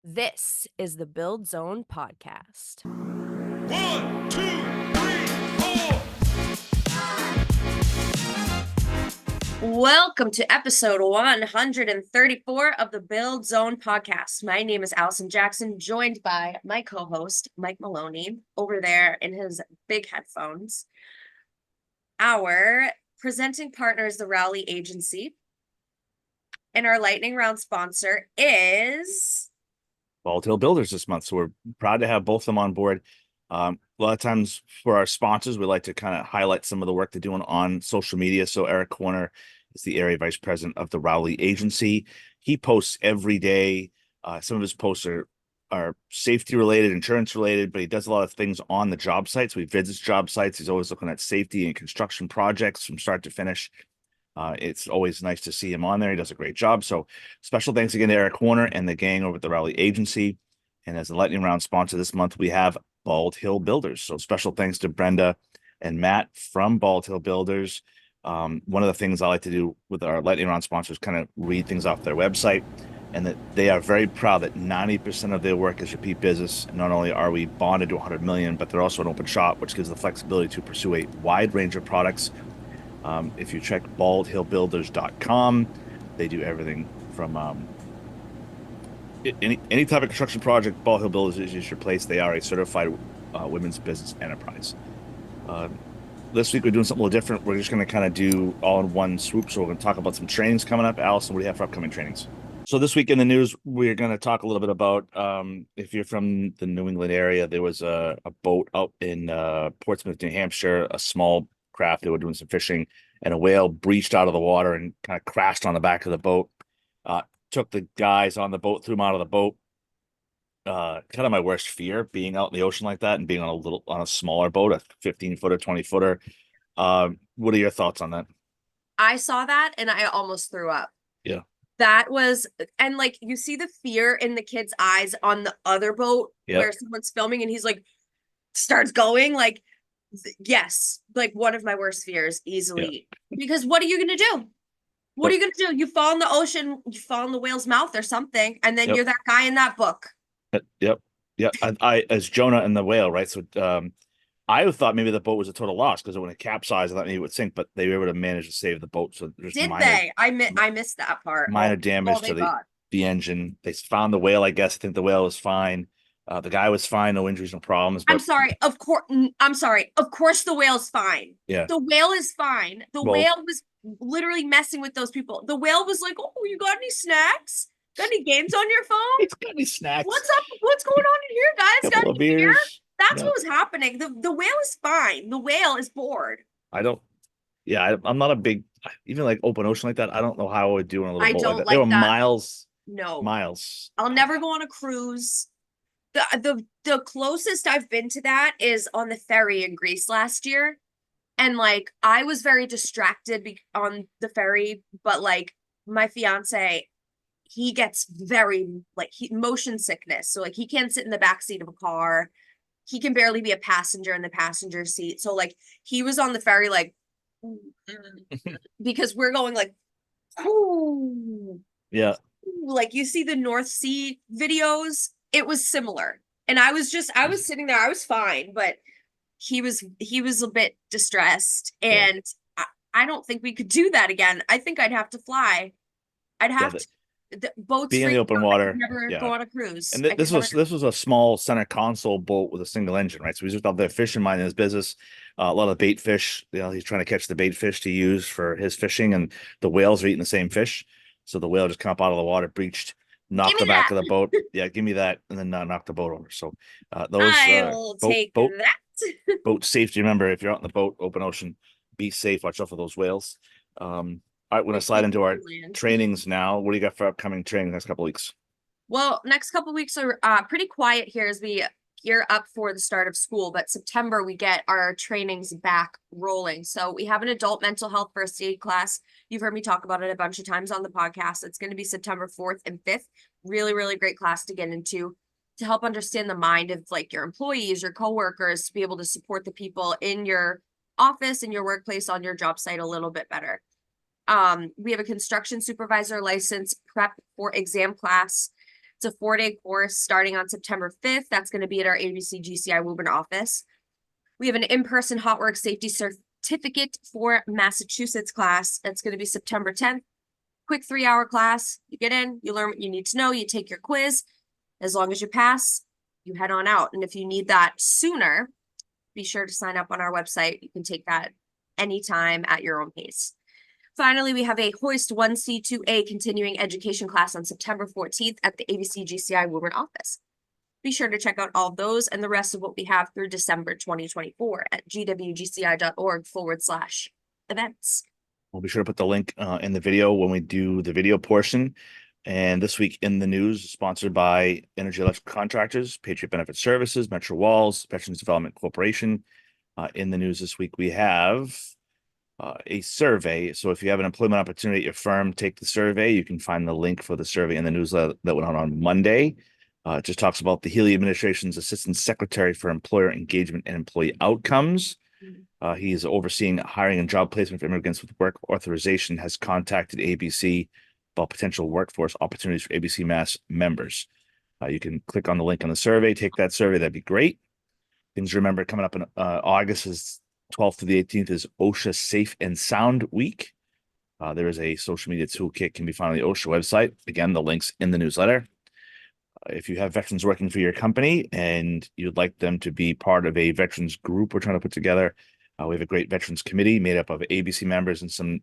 This is the Build Zone podcast. 1, 2, 3, 4. Welcome to episode 134 of the Build Zone podcast. My name is Allison Jackson, joined by my co-host, Mike Maloney, over there in his big headphones. Our presenting partner is the Rowley Agency, and our lightning round sponsor is Bald Hill Builders this month. So we're proud to have both of them on board. A lot of times for our sponsors, we like to kind of highlight some of the work they're doing on social media. So Eric Corner is the area vice president of the Rowley Agency. He posts every day. Some of his posts are safety related, insurance related, but he does a lot of things on the job sites. So he visits job sites. He's always looking at safety and construction projects from start to finish. It's always nice to see him on there. He does a great job. So special thanks again to Eric Horner and the gang over at the Rowley Agency. And as a lightning round sponsor this month, we have Bald Hill Builders. So special thanks to Brenda and Matt from Bald Hill Builders. One of the things I like to do with our lightning round sponsors, kind of read things off their website, and that they are very proud that 90% of their work is repeat business. And not only are we bonded to 100 million, but they're also an open shop, which gives the flexibility to pursue a wide range of products. If you check baldhillbuilders.com, they do everything from any type of construction project. Bald Hill Builders is your place. They are a certified women's business enterprise. This week we're doing something a little different. We're just going to kind of do all in one swoop. So we're going to talk about some trainings coming up. Allison, what do you have for upcoming trainings? So this week in the news, we're going to talk a little bit about if you're from the New England area, there was a boat out in Portsmouth, New Hampshire, a small craft. They were doing some fishing, and a whale breached out of the water and kind of crashed on the back of the boat. Took the guys on the boat, threw them out of the boat. Kind of my worst fear, being out in the ocean like that and being on a smaller boat, a 15-footer, 20-footer. What are your thoughts on that? I saw that and I almost threw up. Yeah. That was, and like you see the fear in the kid's eyes on the other boat where someone's filming and he's like starts going like, yes, like one of my worst fears easily. Because what are you gonna do? What are you gonna do? You fall in the ocean, you fall in the whale's mouth or something, and then you're that guy in that book. Yep. I as Jonah and the whale, right? So I thought maybe the boat was a total loss because when it capsized, I thought maybe it would sink, but they were able to manage to save the boat. So there's they? I missed that part. Minor damage to the engine. They found the whale. I guess I think the whale was fine. The guy was fine, no injuries, no problems. But... I'm sorry. Of course, the whale's fine. Yeah, the whale is fine. The whale was literally messing with those people. The whale was like, "Oh, you got any snacks? Got any games on your phone? It's got any snacks? What's up? What's going on in here, guys? Got any beer?" That's what was happening. The whale is fine. The whale is bored. I'm not a big, even like open ocean like that. I don't know how I would do on a little boat like that. Like they were that. Miles. I'll never go on a cruise. The closest I've been to that is on the ferry in Greece last year. And like, I was very distracted on the ferry, but like my fiance, he gets very motion sickness. So like he can't sit in the backseat of a car. He can barely be a passenger in the passenger seat. So like he was on the ferry, like, because we're going like, ooh. Yeah. Like you see the North Sea videos, it was similar. And I was sitting there, I was fine, but he was a bit distressed. And I don't think we could do that again. I think I'd have to fly. I'd have to boats be in the open water. Never go on a cruise. And this was a small center console boat with a single engine, right? So he's just out there fishing, minding his business. A lot of bait fish. He's trying to catch the bait fish to use for his fishing, and the whales are eating the same fish. So the whale just come up out of the water, breached, knocked the back of the boat. Yeah, give me that, and then knocked the boat over. So those boat safety. Remember, if you're out in the boat, open ocean, be safe. Watch out for those whales. All right, we're going to slide into our trainings now. What do you got for upcoming training next couple of weeks? Well, next couple of weeks are pretty quiet here as we gear up for the start of school. But September, we get our trainings back rolling. So we have an adult mental health first aid class. You've heard me talk about it a bunch of times on the podcast. It's going to be September 4th and 5th. Really, really great class to get into to help understand the mind of like your employees, your coworkers, to be able to support the people in your office, in your workplace, on your job site a little bit better. We have a construction supervisor license prep for exam class. It's a 4-day course starting on September 5th. That's going to be at our ABC GCI Woburn office. We have an in-person hot work safety certificate for Massachusetts class. That's going to be September 10th. Quick 3-hour class. You get in, you learn what you need to know, you take your quiz. As long as you pass, you head on out. And if you need that sooner, be sure to sign up on our website. You can take that anytime at your own pace. Finally, we have a Hoist 1C2A continuing education class on September 14th at the ABC GCI Woburn office. Be sure to check out all of those and the rest of what we have through December 2024 at gwgci.org/events. We'll be sure to put the link in the video when we do the video portion. And this week in the news, sponsored by Energy Electric Contractors, Patriot Benefit Services, Metro Walls, Veterans Development Corporation. In the news this week, we have a survey. So if you have an employment opportunity at your firm, take the survey. You can find the link for the survey in the newsletter that went out on Monday. It just talks about the Healy administration's Assistant Secretary for Employer Engagement and Employee Outcomes. He's overseeing hiring and job placement for immigrants with work authorization, has contacted ABC about potential workforce opportunities for ABC Mass members. You can click on the link on the survey, take that survey. That'd be great. Things to remember coming up in August is 12th to the 18th is OSHA Safe and Sound Week. There is a social media toolkit can be found on the OSHA website. Again, the link's in the newsletter. If you have veterans working for your company and you'd like them to be part of a veterans group we're trying to put together, we have a great veterans committee made up of ABC members and some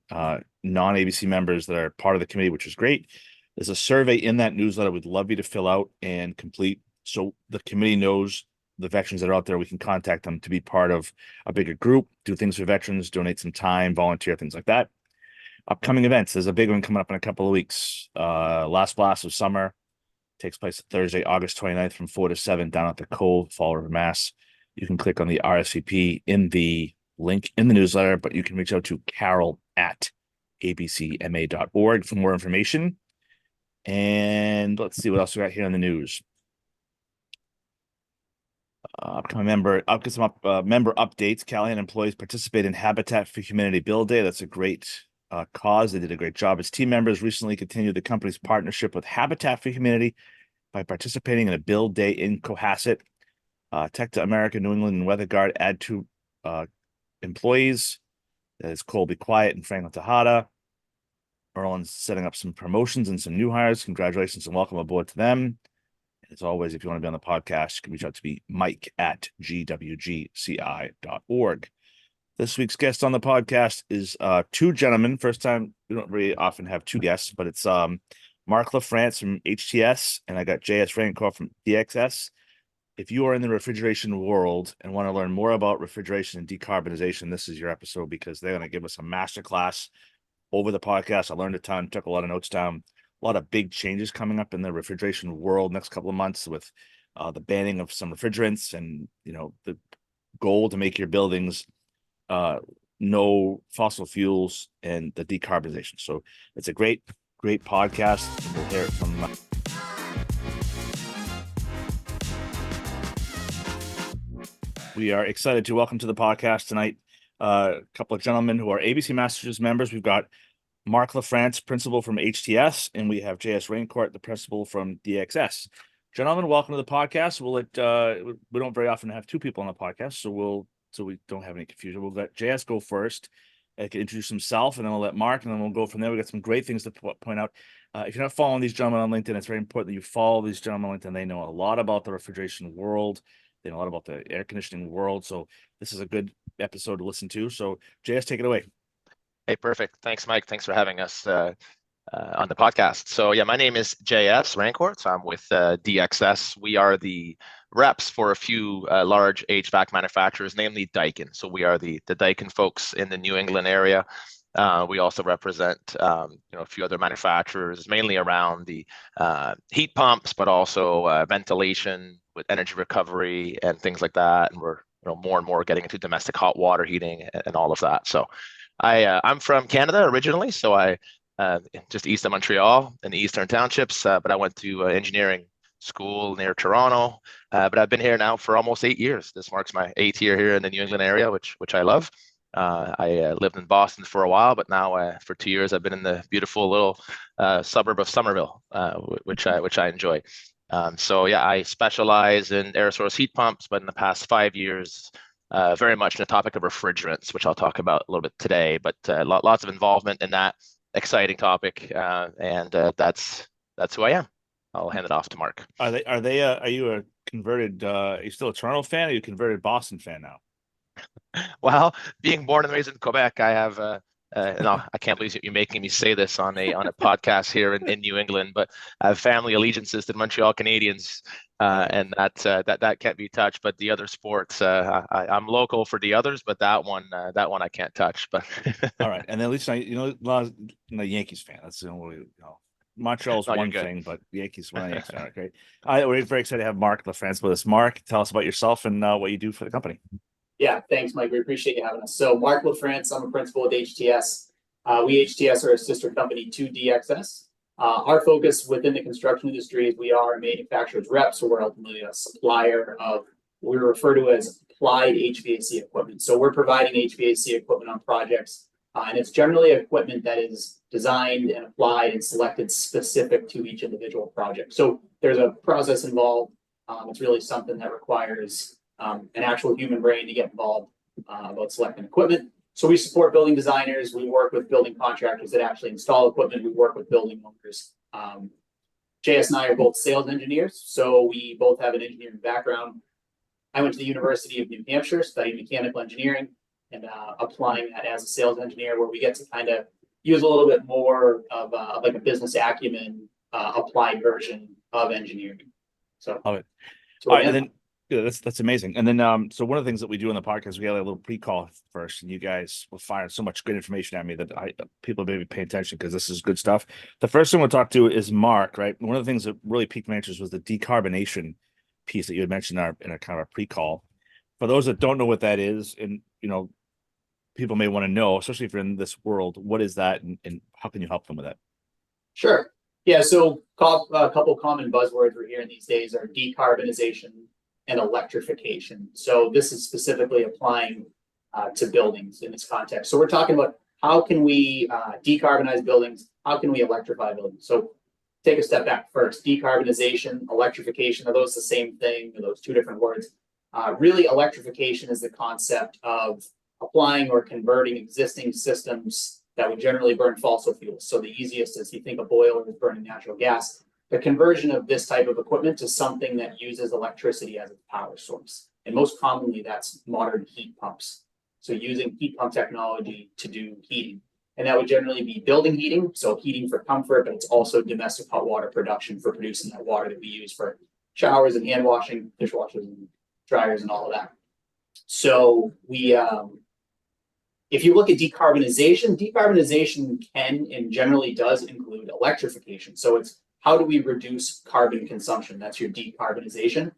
non-ABC members that are part of the committee, which is great. There's a survey in that newsletter we'd love you to fill out and complete so the committee knows the veterans that are out there. We can contact them to be part of a bigger group, do things for veterans, donate some time, volunteer, things like that. Upcoming events. There's a big one coming up in a couple of weeks. Last Blast of Summer takes place Thursday, August 29th from 4 to 7 down at the Cove, Fall River, Mass. You can click on the RSVP in the link in the newsletter, but you can reach out to carol@abcma.org for more information. And let's see what else we got here in the news. Upcoming member updates. Callahan employees participate in Habitat for Humanity Build Day. That's a great cause. They did a great job. As team members recently continued the company's partnership with Habitat for Humanity by participating in a build day in Cohasset. Tech to America, New England, and Weather Guard add 2 employees. That is Colby Quiet and Franklin Tejada. Merlin's setting up some promotions and some new hires. Congratulations and welcome aboard to them. As always, if you want to be on the podcast, you can reach out to me, mike@gwgci.org. This week's guest on the podcast is 2 gentlemen. First time, we don't very often have 2 guests, but it's Mark LaFrance from HTS, and I got JS Rancourt from DXS. If you are in the refrigeration world and want to learn more about refrigeration and decarbonization, this is your episode because they're going to give us a masterclass over the podcast. I learned a ton, took a lot of notes down. A lot of big changes coming up in the refrigeration world next couple of months with the banning of some refrigerants and, the goal to make your buildings no fossil fuels and the decarbonization. So it's a great podcast. We'll hear it from We are excited to welcome to the podcast tonight a couple of gentlemen who are ABC Masters members. We've got Mark LaFrance, principal from HTS, and we have JS Rancourt, the principal from DXS. Gentlemen, welcome to the podcast. We don't very often have 2 people on the podcast, so we don't have any confusion. We'll let JS go first. He can introduce himself, and then we'll let Mark, and then we'll go from there. We got some great things to point out. If you're not following these gentlemen on LinkedIn, it's very important that you follow these gentlemen on LinkedIn. They know a lot about the refrigeration world. They know a lot about the air conditioning world. So this is a good episode to listen to. So JS, take it away. Hey, perfect. Thanks, Mike. Thanks for having us on the podcast. So yeah, my name is JS Rancourt. So I'm with DXS. We are the reps for a few large HVAC manufacturers, namely Daikin. So we are the Daikin folks in the New England area. We also represent a few other manufacturers, mainly around the heat pumps, but also ventilation with energy recovery and things like that. And we're more and more getting into domestic hot water heating and all of that. So I'm from Canada originally, so I just east of Montreal in the Eastern Townships, but I went to engineering school near Toronto, but I've been here now for almost 8 years. This marks my 8th year here in the New England area, which I love. I lived in Boston for a while, but now for 2 years I've been in the beautiful little suburb of Somerville, which I enjoy. So yeah, I specialize in air source heat pumps, but in the past 5 years, very much in the topic of refrigerants, which I'll talk about a little bit today. But lots of involvement in that exciting topic, and that's who I am. I'll hand it off to Mark. Are you a converted, are you still a Toronto fan, or are you a converted Boston fan now? Well, being born and raised in Quebec, I have no, I can't believe you're making me say this on a podcast here in New England, but I have family allegiances to the Montreal Canadiens, and that can't be touched. But the other sports, I'm local for the others, but that one I can't touch. But All right, and then at least a lot of Yankees fan. That's the only Montreal's No, you're one good. thing, but Yankees, we're not Yankees fan. Okay, we're very excited to have Mark LaFrance with us. Mark, tell us about yourself and what you do for the company. Yeah, thanks, Mike. We appreciate you having us. So, Mark LaFrance, I'm a principal at HTS. We HTS are a sister company to DXS. Our focus within the construction industry is we are a manufacturer's rep, so we're ultimately a supplier of what we refer to as applied HVAC equipment. So we're providing HVAC equipment on projects, and it's generally equipment that is designed and applied and selected specific to each individual project. So there's a process involved. It's really something that requires an actual human brain to get involved about selecting equipment. So we support building designers. We work with building contractors that actually install equipment. We work with building owners. JS and I are both sales engineers, so we both have an engineering background. I went to the University of New Hampshire, studying mechanical engineering, and applying that as a sales engineer, where we get to kind of use a little bit more of like a business acumen applied version of engineering. So, Love it. So All right, and then yeah, that's amazing. And then so one of the things that we do on the podcast, we had a little pre-call first, and you guys were firing so much good information at me that people may be paying attention because this is good stuff. The first thing we'll talk to is Mark, right? One of the things that really piqued my interest was the decarbonization piece that you had mentioned in a kind of a pre-call. For those that don't know what that is, and people may want to know, especially if you're in this world, what is that, and how can you help them with that? Sure. Yeah. So a couple common buzzwords we're hearing these days are decarbonization and electrification. So this is specifically applying to buildings in this context. So we're talking about how can we decarbonize buildings? How can we electrify buildings? So take a step back first. Decarbonization, electrification, are those the same thing? Are those two different words? Really, electrification is the concept of applying or converting existing systems that would generally burn fossil fuels. So the easiest is you think a boiler is burning natural gas. The conversion of this type of equipment to something that uses electricity as its power source. And most commonly, that's modern heat pumps. So using heat pump technology to do heating. And that would generally be building heating, so heating for comfort, but it's also domestic hot water production for producing that water that we use for showers and hand washing, dishwashers and dryers and all of that. So if you look at decarbonization can and generally does include electrification. So it's how do we reduce carbon consumption? That's your decarbonization.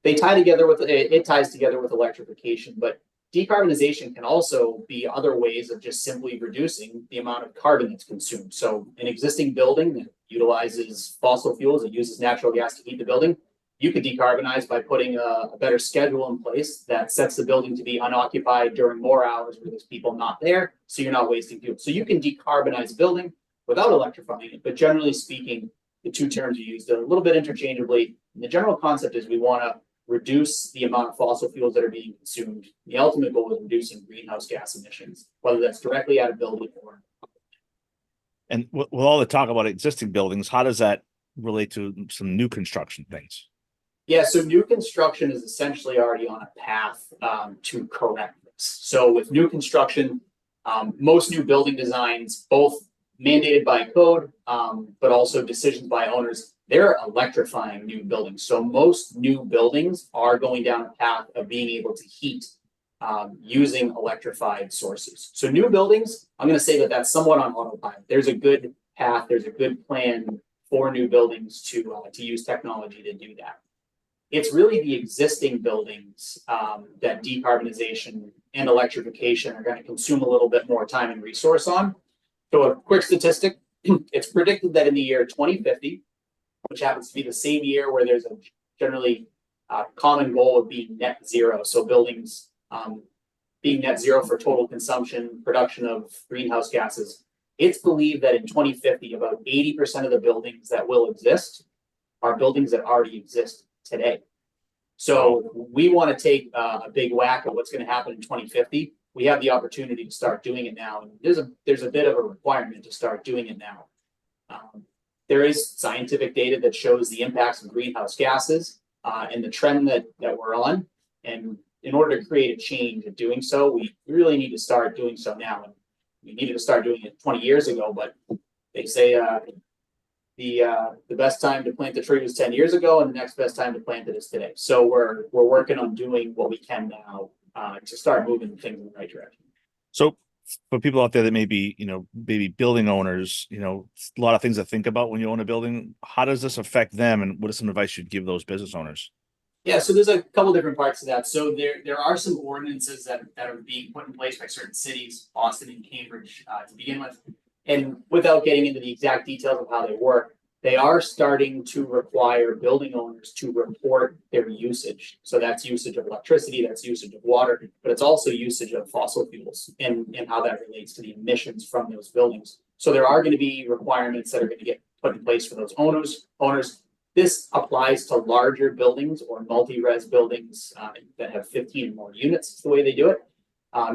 It ties together with electrification, but decarbonization can also be other ways of just simply reducing the amount of carbon that's consumed. So an existing building that utilizes fossil fuels, that uses natural gas to heat the building, you could decarbonize by putting a better schedule in place that sets the building to be unoccupied during more hours where there's people not there, so you're not wasting fuel. So you can decarbonize a building without electrifying it, but generally speaking, the two terms are used a little bit interchangeably. And the general concept is we want to reduce the amount of fossil fuels that are being consumed. The ultimate goal is reducing greenhouse gas emissions, whether that's directly out of building or. And with all the talk about existing buildings, how does that relate to some new construction things? Yeah, so new construction is essentially already on a path to correct this. So with new construction, most new building designs, both mandated by code, but also decisions by owners, they're electrifying new buildings. So most new buildings are going down a path of being able to heat using electrified sources. So new buildings, I'm going to say that that's somewhat on autopilot. There's a good path, there's a good plan for new buildings to use technology to do that. It's really the existing buildings that decarbonization and electrification are going to consume a little bit more time and resource on. So a quick statistic, it's predicted that in the year 2050, which happens to be the same year where there's a generally common goal of being net zero. So buildings being net zero for total consumption, production of greenhouse gases. It's believed that in 2050, about 80% of the buildings that will exist are buildings that already exist today. So we want to take a big whack at what's going to happen in 2050. We have the opportunity to start doing it now. And there's a bit of a requirement to start doing it now. There is scientific data that shows the impacts of greenhouse gases and the trend that we're on. And in order to create a change of doing so, we really need to start doing so now. And we needed to start doing it 20 years ago, but they say the best time to plant the tree was 10 years ago, and the next best time to plant it is today. So we're working on doing what we can now to start moving things in the right direction. So for people out there that may be, maybe building owners, a lot of things to think about when you own a building. How does this affect them, and what is some advice you'd give those business owners? Yeah, so there's a couple different parts to that. So there are some ordinances that are being put in place by certain cities, Boston and Cambridge, to begin with. And without getting into the exact details of how they work, they are starting to require building owners to report their usage. So that's usage of electricity, that's usage of water, but it's also usage of fossil fuels and how that relates to the emissions from those buildings. So there are going to be requirements that are going to get put in place for those owners. This applies to larger buildings or multi-res buildings that have 15 or more units, is the way they do it.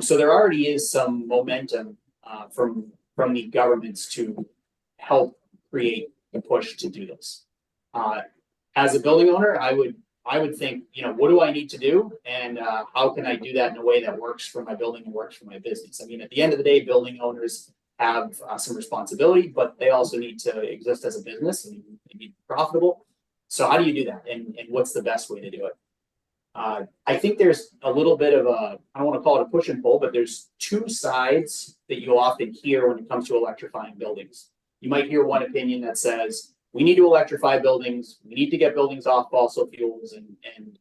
So there already is some momentum from the governments to help create the push to do this. As a building owner, I would think, what do I need to do, and how can I do that in a way that works for my building and works for my business? I mean, at the end of the day, building owners have some responsibility, but they also need to exist as a business and they need to be profitable. So how do you do that, and what's the best way to do it? I think there's a little bit of I don't want to call it a push and pull, but there's two sides that you often hear when it comes to electrifying buildings. You might hear one opinion that says, we need to electrify buildings, we need to get buildings off fossil fuels, and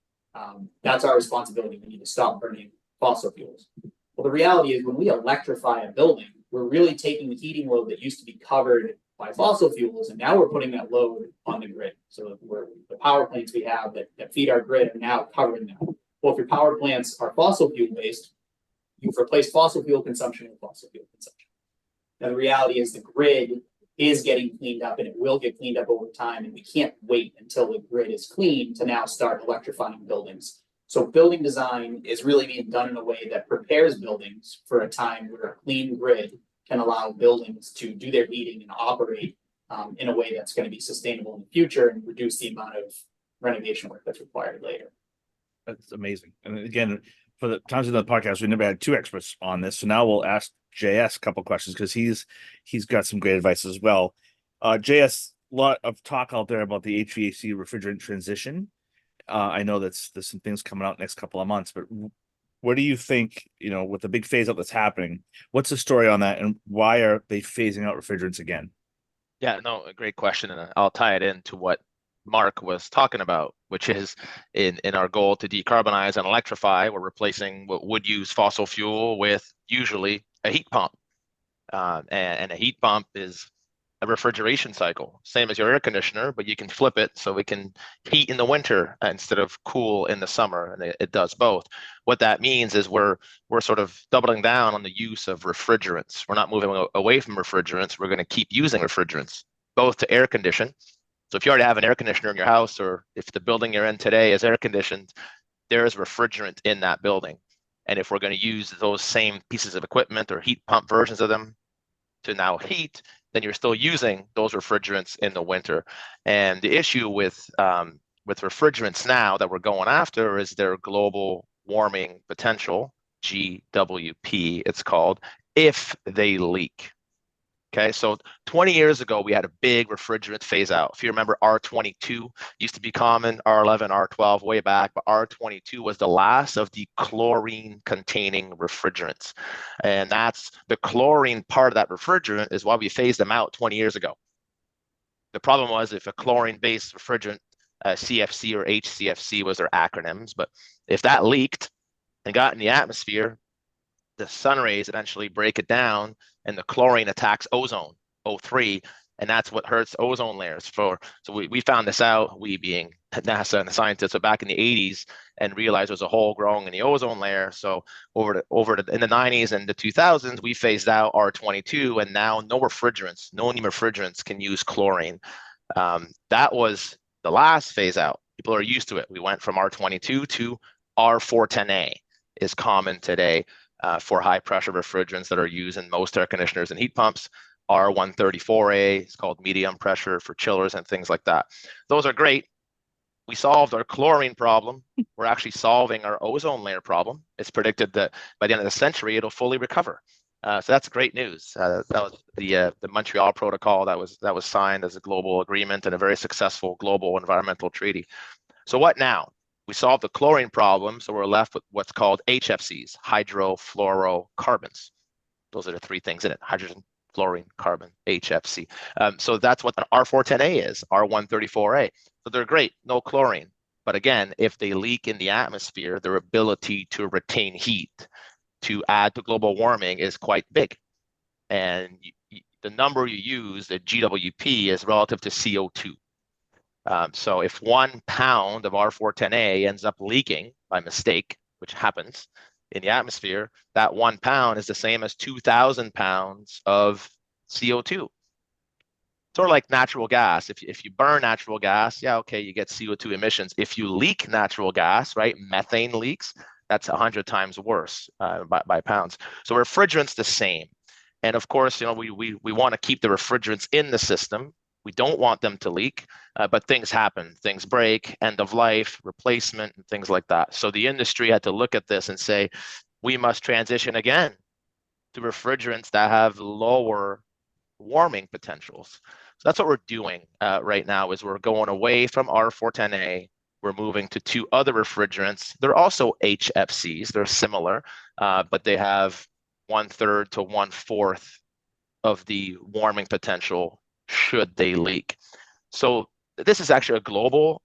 that's our responsibility. We need to stop burning fossil fuels. Well, the reality is when we electrify a building, we're really taking the heating load that used to be covered by fossil fuels, and now we're putting that load on the grid. So the power plants we have that feed our grid are now covering that. Well, if your power plants are fossil fuel based, you've replaced fossil fuel consumption with fossil fuel consumption. Now, the reality is the grid is getting cleaned up, and it will get cleaned up over time, and we can't wait until the grid is clean to now start electrifying buildings. So building design is really being done in a way that prepares buildings for a time where a clean grid can allow buildings to do their heating and operate in a way that's going to be sustainable in the future and reduce the amount of renovation work that's required later. That's amazing. And again, for the times of the podcast, we never had two experts on this. So now we'll ask JS a couple questions because he's got some great advice as well. JS, a lot of talk out there about the HVAC refrigerant transition. I know there's some things coming out next couple of months, but what do you think, with the big phase out that's happening, what's the story on that, and why are they phasing out refrigerants again? Yeah, no, a great question, and I'll tie it into what Mark was talking about, which is in our goal to decarbonize and electrify, we're replacing what would use fossil fuel with usually a heat pump. And a heat pump is a refrigeration cycle, same as your air conditioner, but you can flip it so we can heat in the winter instead of cool in the summer, and it does both. What that means is we're sort of doubling down on the use of refrigerants. We're not moving away from refrigerants. We're going to keep using refrigerants, both to air condition. So if you already have an air conditioner in your house, or if the building you're in today is air conditioned, there is refrigerant in that building. And if we're going to use those same pieces of equipment or heat pump versions of them to now heat, then you're still using those refrigerants in the winter. And the issue with refrigerants now that we're going after is their global warming potential, GWP it's called, if they leak. Okay, so 20 years ago, we had a big refrigerant phase out. If you remember, R22 used to be common, R11, R12 way back, but R22 was the last of the chlorine-containing refrigerants. And that's the chlorine part of that refrigerant is why we phased them out 20 years ago. The problem was if a chlorine-based refrigerant, CFC or HCFC was their acronyms, but if that leaked and got in the atmosphere, the sun rays eventually break it down, and the chlorine attacks ozone, O3, and that's what hurts ozone layers. So we found this out, we being NASA and the scientists back in the 80s and realized there's a hole growing in the ozone layer. So in the 90s and the 2000s, we phased out R22, and now no new refrigerants can use chlorine. That was the last phase out. People are used to it. We went from R22 to R410A is common today for high pressure refrigerants that are used in most air conditioners and heat pumps. R134A is called medium pressure for chillers and things like that. Those are great. We solved our chlorine problem. We're actually solving our ozone layer problem. It's predicted that by the end of the century, it'll fully recover. So that's great news. That was the Montreal Protocol that was signed as a global agreement and a very successful global environmental treaty. So what now? We solved the chlorine problem, so we're left with what's called HFCs, hydrofluorocarbons. Those are the three things in it: hydrogen, fluorine, carbon, HFC. So that's what an R410A is, R134A. So they're great, no chlorine. But again, if they leak in the atmosphere, their ability to retain heat to add to global warming is quite big. And the number you use, the GWP, is relative to CO2. So if 1 pound of R410A ends up leaking by mistake, which happens in the atmosphere, that 1 pound is the same as 2,000 pounds of CO2. Sort of like natural gas. If you burn natural gas, yeah, okay, you get CO2 emissions. If you leak natural gas, right, methane leaks, that's 100 times worse by pounds. So refrigerant's the same. And of course, we want to keep the refrigerants in the system. We don't want them to leak, but things happen. Things break, end of life, replacement, and things like that. So the industry had to look at this and say, we must transition again to refrigerants that have lower warming potentials. So that's what we're doing right now, is we're going away from R410A. We're moving to 2 other refrigerants. They're also HFCs. They're similar, but they have 1/3 to 1/4 of the warming potential should they leak. So this is actually a global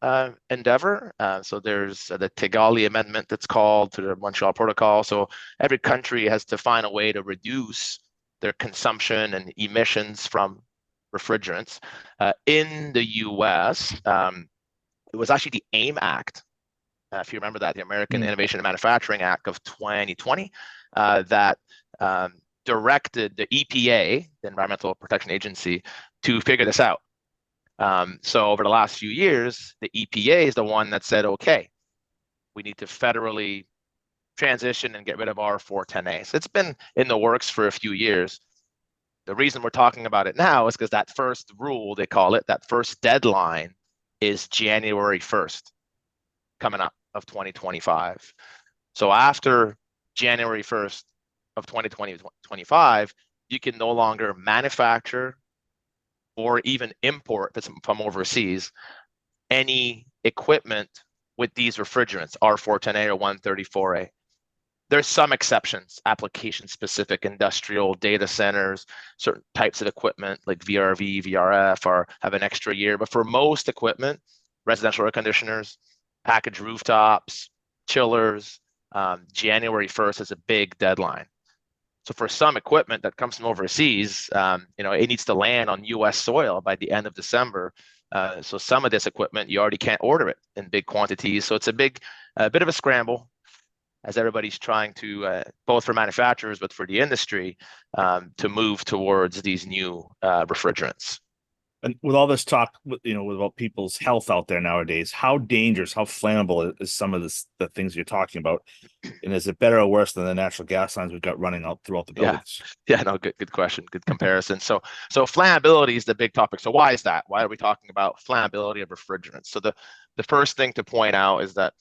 endeavor. So there's the Kigali Amendment that's called to the Montreal Protocol. So every country has to find a way to reduce their consumption and emissions from refrigerants. In the US, it was actually the AIM Act, if you remember that, the American Innovation and Manufacturing Act of 2020, that directed the EPA, the Environmental Protection Agency, to figure this out. So over the last few years, the EPA is the one that said, okay, we need to federally transition and get rid of R410A. So it's been in the works for a few years. The reason we're talking about it now is because that first rule, they call it, that first deadline is January 1st coming up of 2025. So after January 1st of 2025, you can no longer manufacture or even import from overseas any equipment with these refrigerants, R410A or 134A. There's some exceptions, application-specific industrial data centers, certain types of equipment like VRV, VRF have an extra year. But for most equipment, residential air conditioners, packaged rooftops, chillers, January 1st is a big deadline. So for some equipment that comes from overseas, it needs to land on U.S. soil by the end of December. So some of this equipment, you already can't order it in big quantities. So it's a bit of a scramble, as everybody's trying to, both for manufacturers, but for the industry, to move towards these new refrigerants. And with all this talk, about people's health out there nowadays, how dangerous, how flammable is some of the things you're talking about? And is it better or worse than the natural gas lines we've got running out throughout the buildings? Yeah, no, good question, good comparison. So flammability is the big topic. So why is that? Why are we talking about flammability of refrigerants? So the first thing to point out is that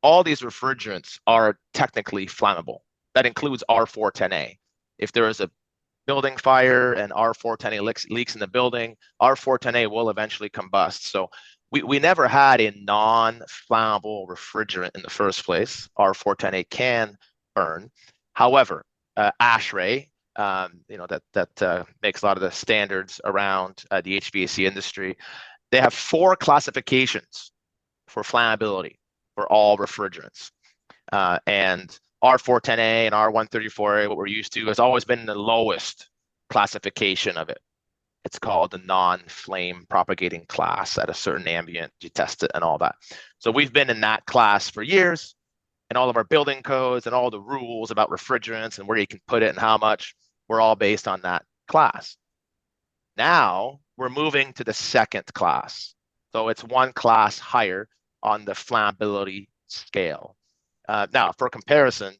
all these refrigerants are technically flammable. That includes R410A. If there is a building fire and R410A leaks in the building, R410A will eventually combust. So we never had a non-flammable refrigerant in the first place. R410A can burn. However, ASHRAE, that makes a lot of the standards around the HVAC industry, they have 4 classifications for flammability for all refrigerants. And R410A and R134A, what we're used to, has always been the lowest classification of it. It's called the non-flame propagating class at a certain ambient. You test it and all that. So we've been in that class for years, and all of our building codes and all the rules about refrigerants and where you can put it and how much, we're all based on that class. Now we're moving to the second class. So it's one class higher on the flammability scale. Now, for comparison,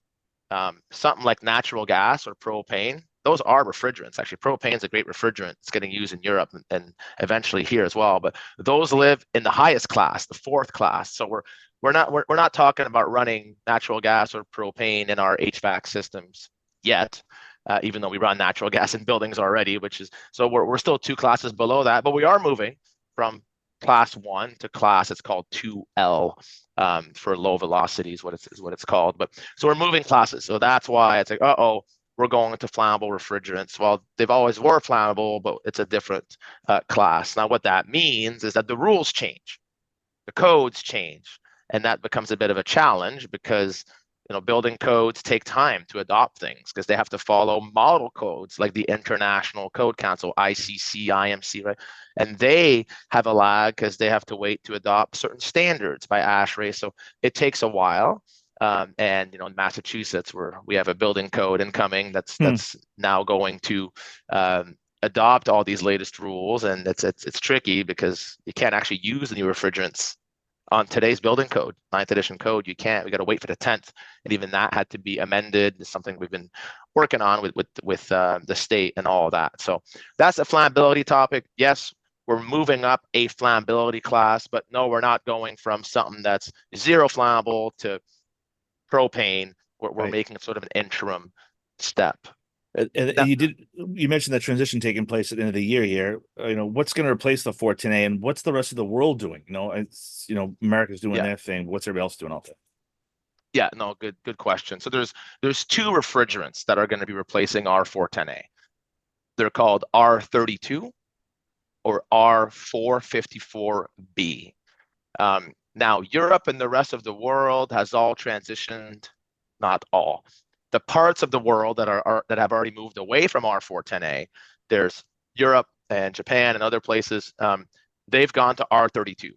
something like natural gas or propane, those are refrigerants. Actually, propane is a great refrigerant. It's getting used in Europe and eventually here as well. But those live in the highest class, the fourth class. So we're not talking about running natural gas or propane in our HVAC systems yet, even though we run natural gas in buildings already, which is, so we're still 2 classes below that, but we are moving from class 1 to class, it's called 2L, for low velocity is what it's called. But so we're moving classes. So that's why it's like, we're going into flammable refrigerants. Well, they've always were flammable, but it's a different class. Now, what that means is that the rules change, the codes change, and that becomes a bit of a challenge because building codes take time to adopt things because they have to follow model codes like the International Code Council, ICC, IMC, right? And they have a lag because they have to wait to adopt certain standards by ASHRAE. So it takes a while. And in Massachusetts, where we have a building code incoming that's now going to adopt all these latest rules, and it's tricky because you can't actually use the new refrigerants on today's building code, 9th edition code. You can't. We got to wait for the 10th, and even that had to be amended. It's something we've been working on with the state and all of that. So that's a flammability topic. Yes, we're moving up a flammability class, but no, we're not going from something that's 0 flammable to propane. We're making sort of an interim step. And you mentioned that transition taking place at the end of the year here. What's going to replace the 410A, and what's the rest of the world doing? America's doing their thing. What's everybody else doing out there? Yeah, no, good question. So there's 2 refrigerants that are going to be replacing R410A. They're called R32 or R454B. Now, Europe and the rest of the world has all transitioned, not all. The parts of the world that have already moved away from R410A, there's Europe and Japan and other places, they've gone to R32.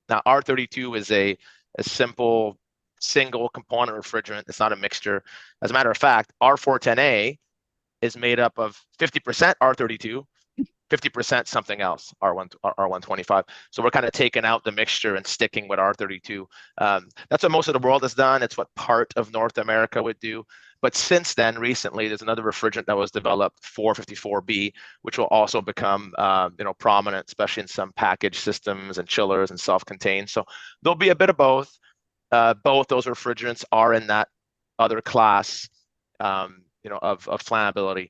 Now, R32 is a simple single component refrigerant. It's not a mixture. As a matter of fact, R410A is made up of 50% R32, 50% something else, R125. So we're kind of taking out the mixture and sticking with R32. That's what most of the world has done. It's what part of North America would do. But since then, recently, there's another refrigerant that was developed, 454B, which will also become prominent, especially in some package systems and chillers and self-contained. So there'll be a bit of both. Both those refrigerants are in that other class, of flammability.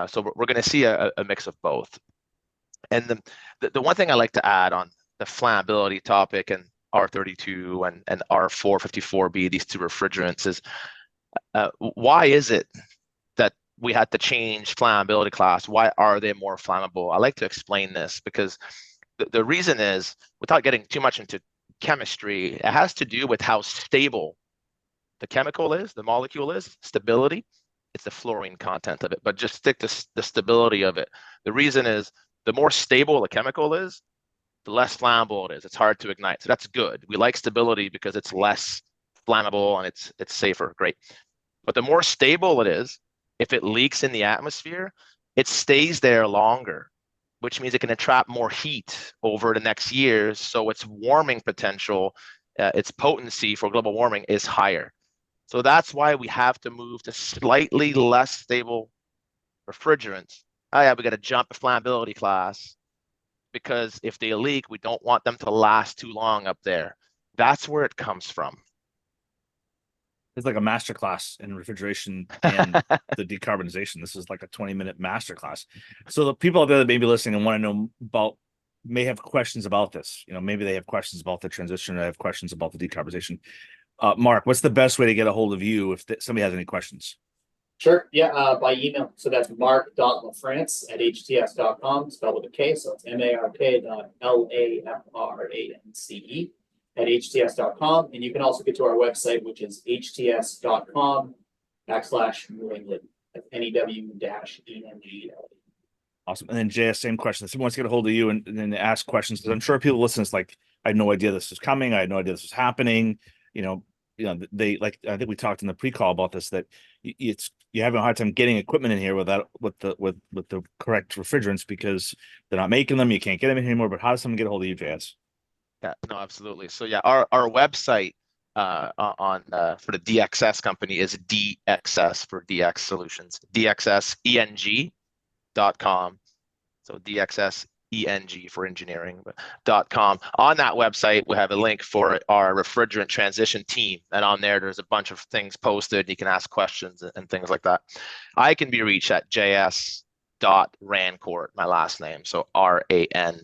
So we're going to see a mix of both. And the one thing I like to add on the flammability topic and R32 and R454B, these 2 refrigerants, is why is it that we had to change flammability class? Why are they more flammable? I like to explain this because the reason is, without getting too much into chemistry, it has to do with how stable the chemical is, the molecule is, stability. It's the fluorine content of it, but just stick to the stability of it. The reason is, the more stable the chemical is, the less flammable it is. It's hard to ignite. So that's good. We like stability because it's less flammable and it's safer. Great. But the more stable it is, if it leaks in the atmosphere, it stays there longer, which means it can entrap more heat over the next years. So its warming potential, its potency for global warming is higher. So that's why we have to move to slightly less stable refrigerants. We got to jump a flammability class because if they leak, we don't want them to last too long up there. That's where it comes from. It's like a master class in refrigeration and the decarbonization. This is like a 20-minute master class. So the people out there that may be listening and want to know may have questions about this. Maybe they have questions about the transition, or they have questions about the decarbonization. Mark, what's the best way to get a hold of you if somebody has any questions? Sure. Yeah, by email. So that's mark.lafrance@hts.com, spelled with a K. So it's mark.lafrance@hts.com. And you can also get to our website, which is hts.com/New England. That's NEW-ENGLE. Awesome. And then JS, same question. If someone wants to get a hold of you and then ask questions, because I'm sure people listen, it's like, I had no idea this was coming. I had no idea this was happening. They like, I think we talked in the pre-call about this, that you're having a hard time getting equipment in here with the correct refrigerants because they're not making them. You can't get them in anymore. But how does someone get a hold of you, JS? Yeah, no, absolutely. So yeah, our website for the DXS company is DXS for DX Solutions, DXSENG.com. So DXSENG for engineering.com. On that website, we have a link for our refrigerant transition team. And on there's a bunch of things posted. You can ask questions and things like that. I can be reached at js.rancourt, my last name. So RANCOURT.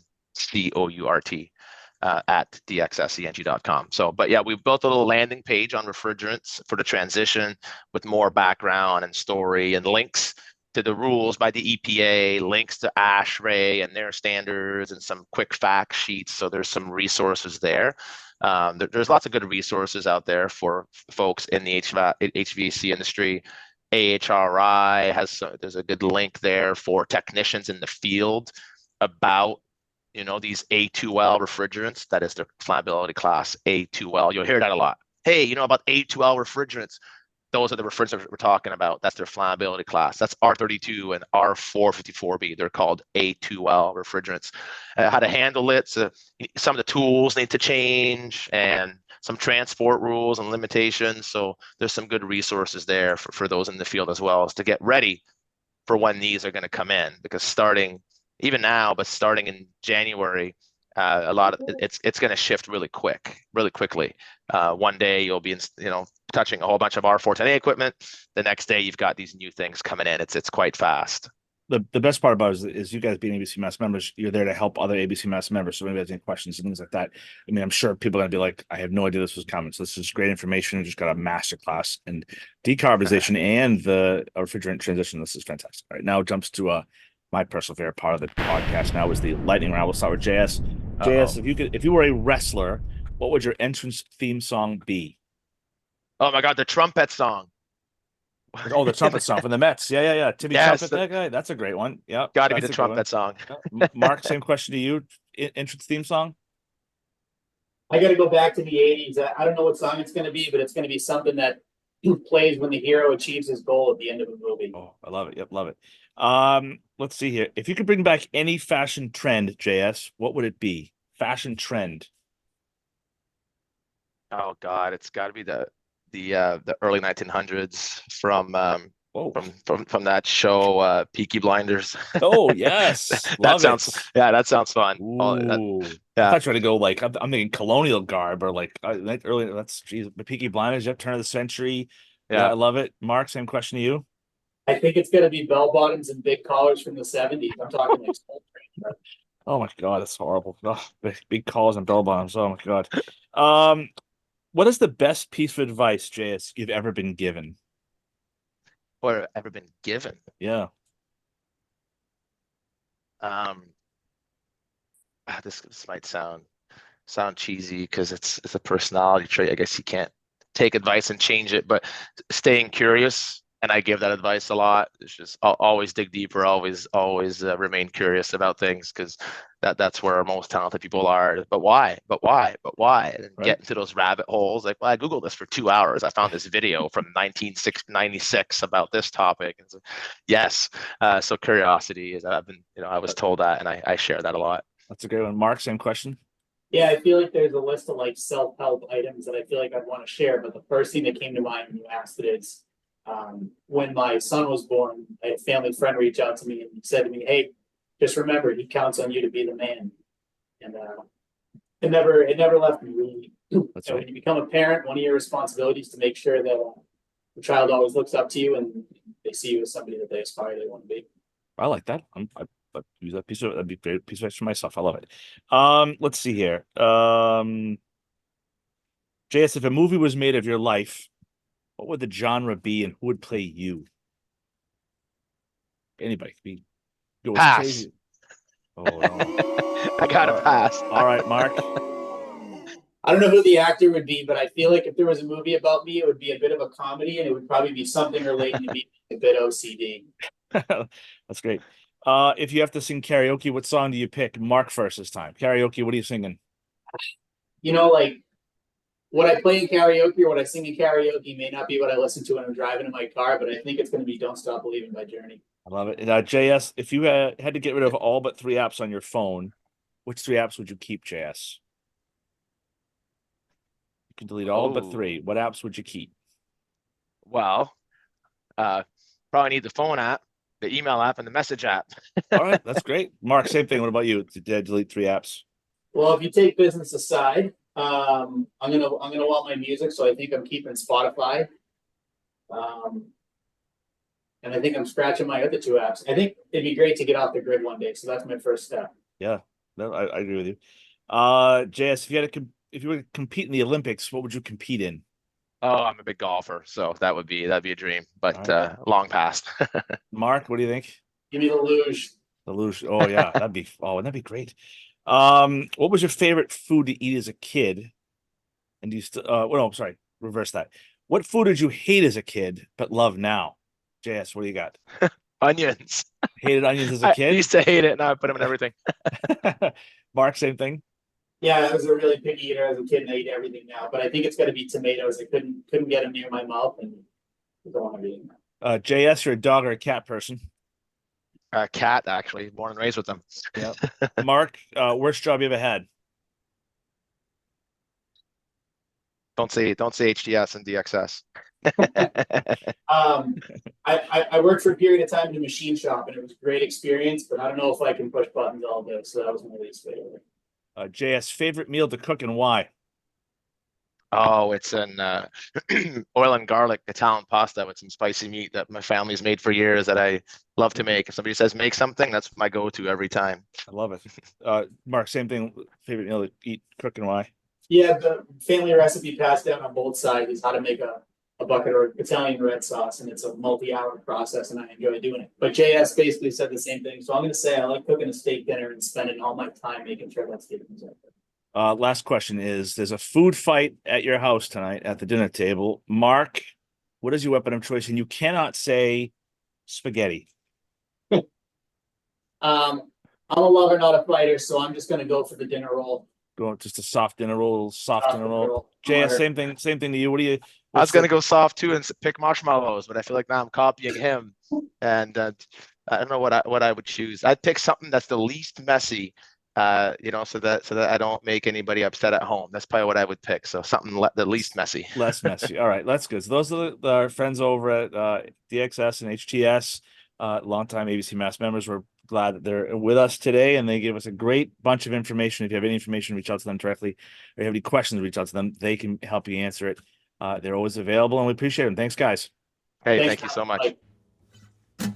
At dxseng.com. So, but yeah, we've built a little landing page on refrigerants for the transition with more background and story and links to the rules by the EPA, links to ASHRAE and their standards, and some quick fact sheets. So there's some resources there. There's lots of good resources out there for folks in the HVAC industry. AHRI there's a good link there for technicians in the field about these A2L refrigerants. That is the flammability class A2L. You'll hear that a lot. Hey, about A2L refrigerants? Those are the refrigerants we're talking about. That's their flammability class. That's R32 and R454B. They're called A2L refrigerants. How to handle it. So some of the tools need to change, and some transport rules and limitations. So there's some good resources there for those in the field as well, as to get ready for when these are going to come in, because starting in January, it's going to shift really quickly. One day you'll be touching a whole bunch of R410A equipment. The next day you've got these new things coming in. It's quite fast. The best part about it is you guys being ABC Mass members, you're there to help other ABC Mass members. So maybe there's any questions and things like that. I mean, I'm sure people are going to be like, I have no idea this was coming. So this is great information. You just got a master class and decarbonization and the refrigerant transition. This is fantastic. All right, now it jumps to my personal favorite part of the podcast now is the lightning round. We'll start with JS. JS, if you were a wrestler, what would your entrance theme song be? Oh my God, the trumpet song. Oh, the trumpet song from the Mets. Yeah. Timmy Trumpet, that guy. That's a great one. Yeah. Got to be the trumpet song. Mark, same question to you. Entrance theme song? I got to go back to the 80s. I don't know what song it's going to be, but it's going to be something that plays when the hero achieves his goal at the end of a movie. Oh, I love it. Yep, love it. Let's see here. If you could bring back any fashion trend, JS, what would it be? Fashion trend. Oh God, it's got to be the early 1900s from that show, Peaky Blinders. Oh yes, that sounds fun. Ooh. I thought you were to go like I'm thinking colonial garb or like early. That's the Peaky Blinders. Yep, turn of the century. Yeah, I love it. Mark, same question to you. I think it's going to be bell bottoms and big collars from the 70s. I'm talking like Oh my God, that's horrible. Oh, big collars and bell bottoms. Oh my God. What is the best piece of advice, JS, you've ever been given? Or ever been given? Yeah. This might sound cheesy because it's a personality trait. I guess you can't take advice and change it, but staying curious. And I give that advice a lot. It's just always dig deeper, always remain curious about things, because that's where our most talented people are. But why? And then get into those rabbit holes. Like, well, I Googled this for 2 hours. I found this video from 1996 about this topic. And so, yes. So curiosity is, I was told that, and I share that a lot. That's a great one. Mark, same question. Yeah, I feel like there's a list of like self-help items that I feel like I'd want to share. But the first thing that came to mind when you asked it is, when my son was born, I had a family friend reach out to me and said to me, "Hey, just remember, he counts on you to be the man." And it never left me. Really, That's right. When you become a parent, one of your responsibilities is to make sure that the child always looks up to you and they see you as somebody that they aspire to want to be. I like that. I use that piece of that'd be a great piece of advice for myself. I love it. Let's see here. JS, if a movie was made of your life, what would the genre be and who would play you? Anybody. Pass. Crazy. Oh, no. I gotta pass. All right, Mark. I don't know who the actor would be, but I feel like if there was a movie about me, it would be a bit of a comedy, and it would probably be something related to me, a bit OCD. That's great. If you have to sing karaoke, what song do you pick? Mark first this time. Karaoke, what are you singing? Like what I play in karaoke or what I sing in karaoke may not be what I listen to when I'm driving in my car, but I think it's going to be "Don't Stop Believing" by Journey. I love it. And, JS, if you had to get rid of all but 3 apps on your phone, which 3 apps would you keep, JS? You can delete all but 3. What apps would you keep? Well, probably need the phone app, the email app, and the message app. All right, that's great. Mark, same thing. What about you? Did I delete 3 apps? Well, if you take business aside, I'm gonna want my music, so I think I'm keeping Spotify. And I think I'm scratching my other 2 apps. I think it'd be great to get off the grid one day, so that's my first step. Yeah, no, I agree with you. JS, if you were to compete in the Olympics, what would you compete in? Oh, I'm a big golfer, so that'd be a dream, but All long past. Mark, what do you think? Give me the luge. The luge. Oh yeah, that'd be great. What was your favorite food to eat as a kid? And do you still well, no, sorry, reverse that. What food did you hate as a kid but love now? JS, what do you got? Onions. Hated onions as a I kid? used to hate it, now I put them in everything. Mark, same thing. Yeah, I was a really picky eater as a kid, and I eat everything now. But I think it's got to be tomatoes. I couldn't get them near my mouth, and I don't want to be. JS, you're a dog or a cat person? Cat, actually, born and raised with them. Yeah. Mark, worst job you ever had? Don't say HTS and DXS. I worked for a period of time in a machine shop, and it was a great experience. But I don't know if I can push buttons all day, so that was my least favorite. JS, favorite meal to cook and why? Oh, it's an oil and garlic Italian pasta with some spicy meat that my family's made for years that I love to make. If somebody says make something, that's my go-to every time. I love it. Mark, same thing. Favorite meal to eat, cook, and why? Yeah, the family recipe passed down on both sides is how to make a bucket or Italian red sauce, and it's a multi-hour process, and I enjoy doing it. But JS basically said the same thing, so I'm going to say I like cooking a steak dinner and spending all my time making sure that steak comes out. Last question is: there's a food fight at your house tonight at the dinner table. Mark, what is your weapon of choice? And you cannot say spaghetti. I'm a lover, not a fighter, so I'm just going to go for the dinner roll. Going just a soft dinner roll, soft dinner roll. Dinner JS, same thing to you. What do you? I was gonna go soft too and pick marshmallows, but I feel like now I'm copying him, and I don't know what I would choose. I'd pick something that's the least messy, so that I don't make anybody upset at home. That's probably what I would pick. So something the least messy. Less messy. All right, that's good. So those are our friends over at DXS and HTS, longtime ABC Mass members. We're glad that they're with us today, and they gave us a great bunch of information. If you have any information, reach out to them directly, or you have any questions, reach out to them. They can help you answer it. They're always available, and we appreciate them. Thanks, guys. Hey, Thanks, thank you so much. Mike.